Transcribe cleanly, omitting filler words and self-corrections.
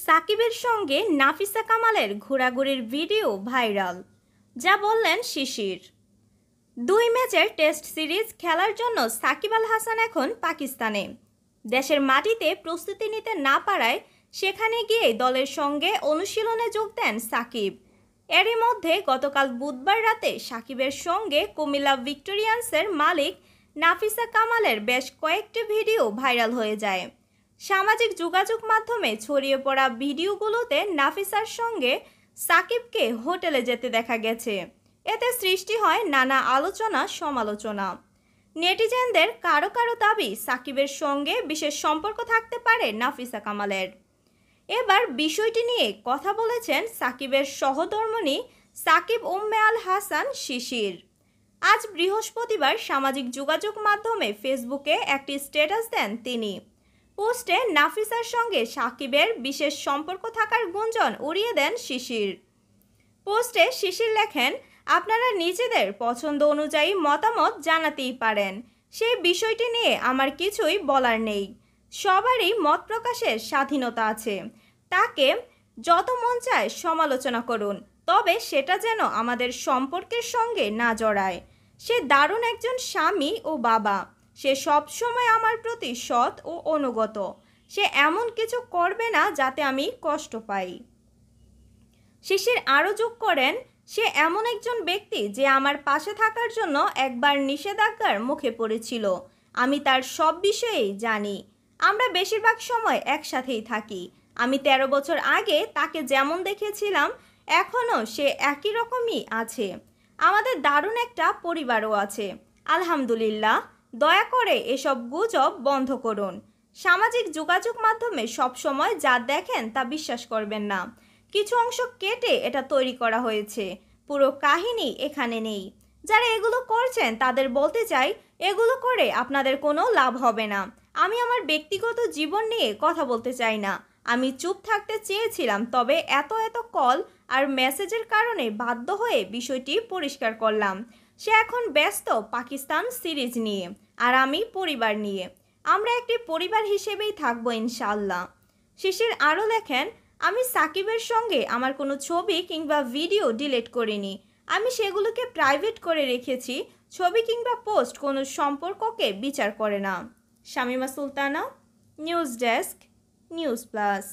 সাকিবের সঙ্গে নাফিসা কামালের ঘোরাঘুরির ভিডিও ভাইরাল। যা বললেন শিশির। 2 ম্যাচের টেস্ট সিরিজ খেলার জন্য সাকিব আল হাসান এখন পাকিস্তানে। দেশের মাটিতে প্রস্তুতি নিতে না পারায় সেখানে গিয়ে দলের সঙ্গে অনুশীলনে যোগ দেন সাকিব। এরই মধ্যে গতকাল বুধবার রাতে সাকিবের সঙ্গে কুমিল্লা ভিক্টোরিয়ান্সের মালিক নাফিসা কামালের বেশ কয়েকটি ভিডিও ভাইরাল হয়ে যায়। সামাজিক যোগাযোগ মাধ্যমে ছড়িয়ে পড়া ভিডিওগুলোতে নাফিসার সঙ্গে সাকিবকে হোটেলে যেতে দেখা গেছে। এতে সৃষ্টি হয় নানা আলোচনা সমালোচনা। নেটিজেনদের কারো কারো দাবি সাকিবের সঙ্গে বিশেষ সম্পর্ক থাকতে পারে নাফিসা কামালের। এবার বিষয়টি নিয়ে কথা বলেছেন সাকিবের সহধর্মিণী সাকিব উম্মে আল হাসান শিশির। আজ বৃহস্পতিবার সামাজিক যোগাযোগ মাধ্যমে ফেসবুকে একটি স্ট্যাটাস দেন তিনি। পোস্টে নাফিসার সঙ্গে সাকিবের বিশেষ সম্পর্ক থাকার গুঞ্জন উড়িয়ে দেন শিশির। পোস্টে শিশির লেখেন, আপনারা নিজেদের পছন্দ অনুযায়ী মতামত জানাতেই পারেন, সেই বিষয়টি নিয়ে আমার কিছুই বলার নেই। সবারই মত প্রকাশের স্বাধীনতা আছে, তাকে যত মন চায় সমালোচনা করুন, তবে সেটা যেন আমাদের সম্পর্কের সঙ্গে না জড়ায়। সে দারুণ একজন স্বামী ও বাবা। সে সবসময় আমার প্রতি সৎ ও অনুগত। সে এমন কিছু করবে না যাতে আমি কষ্ট পাই। শিশির আরও যোগ করেন, সে এমন একজন ব্যক্তি যে আমার পাশে থাকার জন্য একবার নিষেধাজ্ঞার মুখে পড়েছিল। আমি তার সব বিষয়েই জানি। আমরা বেশিরভাগ সময় একসাথেই থাকি। আমি 13 বছর আগে তাকে যেমন দেখেছিলাম এখনও সে একই রকমই আছে। আমাদের দারুণ একটা পরিবারও আছে, আলহামদুলিল্লাহ। দয়া করে এসব গুজব বন্ধ করুন। সামাজিক যোগাযোগ মাধ্যমে সবসময় যা দেখেন তা বিশ্বাস করবেন না। কিছু অংশ কেটে এটা তৈরি করা হয়েছে, পুরো কাহিনী এখানে নেই। যারা এগুলো করছেন তাদের বলতে চাই, এগুলো করে আপনাদের কোনো লাভ হবে না। আমি আমার ব্যক্তিগত জীবন নিয়ে কথা বলতে চাই না। আমি চুপ থাকতে চেয়েছিলাম, তবে এত কল আর মেসেজের কারণে বাধ্য হয়ে বিষয়টি পরিষ্কার করলাম। সে এখন ব্যস্ত পাকিস্তান সিরিজ নিয়ে, আর আমি পরিবার নিয়ে। আমরা একটি পরিবার হিসেবেই থাকবো ইনশাআল্লাহ। শিশির আরও লেখেন, আমি সাকিবের সঙ্গে আমার কোনো ছবি কিংবা ভিডিও ডিলিট করিনি। আমি সেগুলোকে প্রাইভেট করে রেখেছি। ছবি কিংবা পোস্ট কোনো সম্পর্ককে বিচার করে না। Shamima Sultana, news desk, news plus.